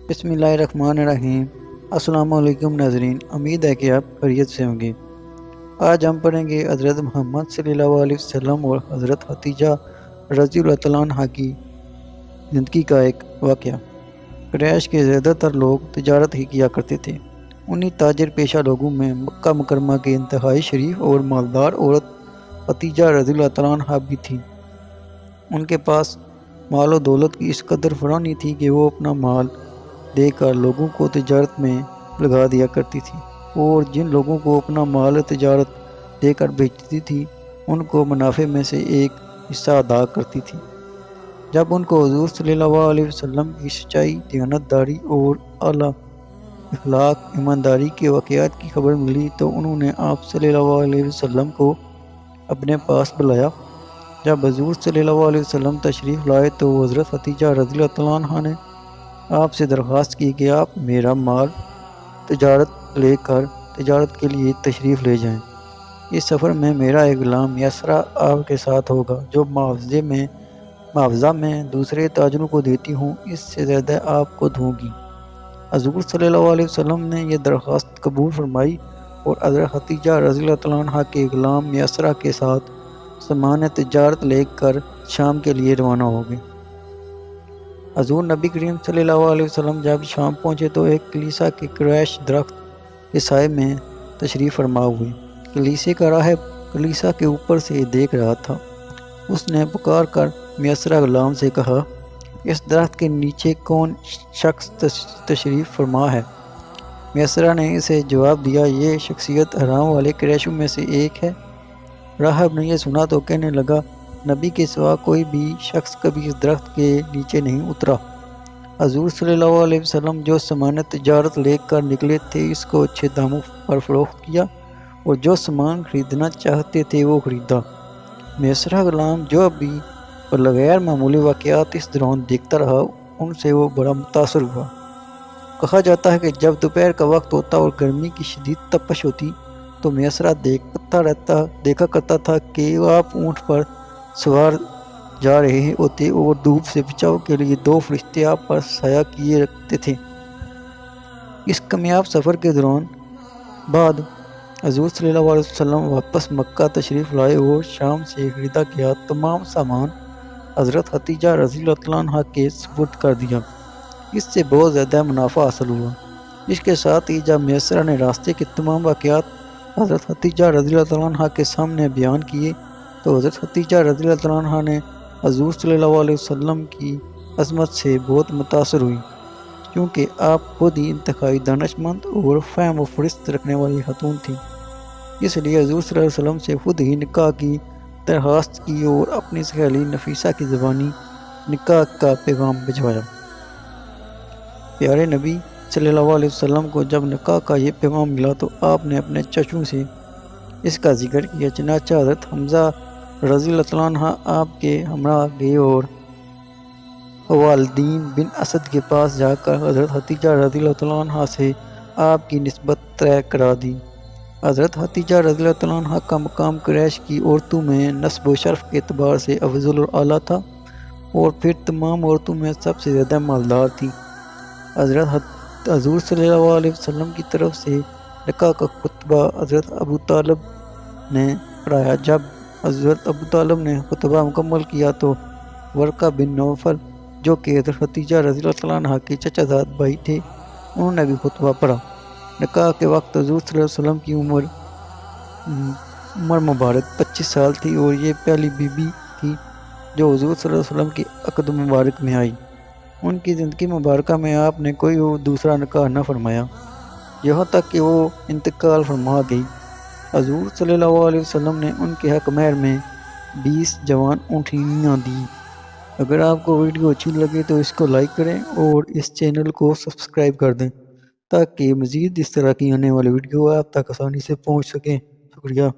بسم اللہ الرحمن الرحیم۔ السلام علیکم ناظرین، امید ہے کہ آپ خیریت سے ہوں گے۔ آج ہم پڑھیں گے حضرت محمد صلی اللہ علیہ وسلم اور حضرت خدیجہ رضی اللہ تعالیٰ عنہا کی زندگی کا ایک واقعہ۔ قریش کے زیادہ تر لوگ تجارت ہی کیا کرتے تھے۔ انہی تاجر پیشہ لوگوں میں مکہ مکرمہ کے انتہائی شریف اور مالدار عورت خدیجہ رضی اللہ تعالیٰ عنہا بھی تھی۔ ان کے پاس مال و دولت کی اس قدر فراوانی تھی کہ وہ اپنا مال دے کر لوگوں کو تجارت میں لگا دیا کرتی تھی، اور جن لوگوں کو اپنا مال تجارت دے کر بیچتی تھی ان کو منافع میں سے ایک حصہ ادا کرتی تھی۔ جب ان کو حضور صلی اللہ علیہ وسلم کی سچائی، دیانتداری اور اعلیٰ اخلاق ایمانداری کے واقعات کی خبر ملی تو انہوں نے آپ صلی اللہ علیہ وسلم کو اپنے پاس بلایا۔ جب حضور صلی اللہ علیہ وسلم تشریف لائے تو حضرت خدیجہ رضی اللہ تعالیٰ عنہا نے آپ سے درخواست کی کہ آپ میرا مال لے کر تجارت کے لیے تشریف لے جائیں۔ اس سفر میں میرا ایک غلام یسرا آپ کے ساتھ ہوگا جو معاوضہ میں دوسرے تاجروں کو دیتی ہوں، اس سے زیادہ آپ کو دوں گی۔ حضور صلی اللہ علیہ وسلم نے یہ درخواست قبول فرمائی اور حضرت خدیجہ رضی اللہ تعالیٰ عنہا کے غلام یسرا کے ساتھ سامان تجارت لے کر شام کے لیے روانہ ہو گئے۔ حضور نبی کریم صلی اللہ علیہ وسلم جب شام پہنچے تو ایک کلیسا کے قریش درخت کے سائے میں تشریف فرما ہوئے۔ کلیسے کا راہب کلیسا کے اوپر سے دیکھ رہا تھا۔ اس نے پکار کر میسرہ غلام سے کہا، اس درخت کے نیچے کون شخص تشریف فرما ہے؟ میسرہ نے اسے جواب دیا، یہ شخصیت حرام والے قریشوں میں سے ایک ہے۔ راہب نے یہ سنا تو کہنے لگا، نبی کے سوا کوئی بھی شخص کبھی اس درخت کے نیچے نہیں اترا۔ حضور صلی اللہ علیہ وسلم جو سامان تجارت لے کر نکلے تھے اس کو اچھے داموں پر فروخت کیا اور جو سامان خریدنا چاہتے تھے وہ خریدا۔ میسرہ غلام جو ابھی بغیر معمولی واقعات اس دوران دیکھتا رہا، ان سے وہ بڑا متاثر ہوا۔ کہا جاتا ہے کہ جب دوپہر کا وقت ہوتا اور گرمی کی شدید تپش ہوتی تو میسرہ دیکھا کرتا تھا کہ آپ اونٹ پر سوار جا رہے ہوتے اور دھوپ سے بچاؤ کے لیے دو فرشتے آپ پر سایہ کیے رکھتے تھے۔ اس کامیاب سفر کے دوران بعد حضور صلی اللہ علیہ وسلم واپس مکہ تشریف لائے اور شام سے خریدا گیا تمام سامان حضرت خدیجہ رضی اللہ تعالیٰ عنہا کے سپرد کر دیا۔ اس سے بہت زیادہ منافع حاصل ہوا۔ اس کے ساتھ ہی جب میسرہ نے راستے کے تمام واقعات حضرت خدیجہ رضی اللہ تعالیٰ عنہا کے سامنے بیان کیے تو حضرت خدیجہ رضی اللہ تعالیٰ عنہا نے حضور صلی اللہ علیہ وسلم کی عظمت سے بہت متاثر ہوئی، کیونکہ آپ خود ہی انتہائی دانش مند اور فہم و فرست رکھنے والی خاتون تھیں۔ اس لیے حضور صلی اللہ علیہ وسلم سے خود ہی نکاح کی درخواست کی اور اپنی سہیلی نفیسہ کی زبانی نکاح کا پیغام بھجوایا۔ پیارے نبی صلی اللہ علیہ وسلم کو جب نکاح کا یہ پیغام ملا تو آپ نے اپنے چچوں سے اس کا ذکر کیا، چنانچہ حضرت حمزہ رضی اللہ تعالیٰ عنہ آپ کے ہمراہ گئے اور والدین بن اسد کے پاس جا کر حضرت خدیجہ رضی اللہ تعالیٰ عنہ سے آپ کی نسبت طے کرا دی۔ حضرت خدیجہ رضی اللہ تعالیٰ عنہ کا مقام قریش کی عورتوں میں نسب و شرف کے اعتبار سے افضل اور اعلیٰ تھا اور پھر تمام عورتوں میں سب سے زیادہ مالدار تھی۔ حضور صلی اللہ علیہ وسلم کی طرف سے نکاح کا خطبہ حضرت ابو طالب نے پڑھایا۔ جب حضرت ابو طالب نے خطبہ مکمل کیا تو ورقہ بن نوفل جو کہ حضرت خدیجہ رضی اللہ تعالیٰ عنہ کے چچا زاد بھائی تھے، انہوں نے بھی خطبہ پڑھا۔ نکاح کے وقت حضور صلی اللہ علیہ وسلم کی عمر مبارک 25 سال تھی اور یہ پہلی بی بی تھی جو حضور صلی اللہ علیہ وسلم کی عقد مبارک میں آئی۔ ان کی زندگی مبارکہ میں آپ نے کوئی دوسرا نکاح نہ فرمایا یہاں تک کہ وہ انتقال فرما گئی۔ حضور صلی اللہ علیہ وسلم نے ان کے حق مہر میں 20 جوان اونٹنیاں دیں۔ اگر آپ کو ویڈیو اچھی لگے تو اس کو لائک کریں اور اس چینل کو سبسکرائب کر دیں تاکہ مزید اس طرح کی آنے والی ویڈیو آپ تک آسانی سے پہنچ سکیں۔ شکریہ۔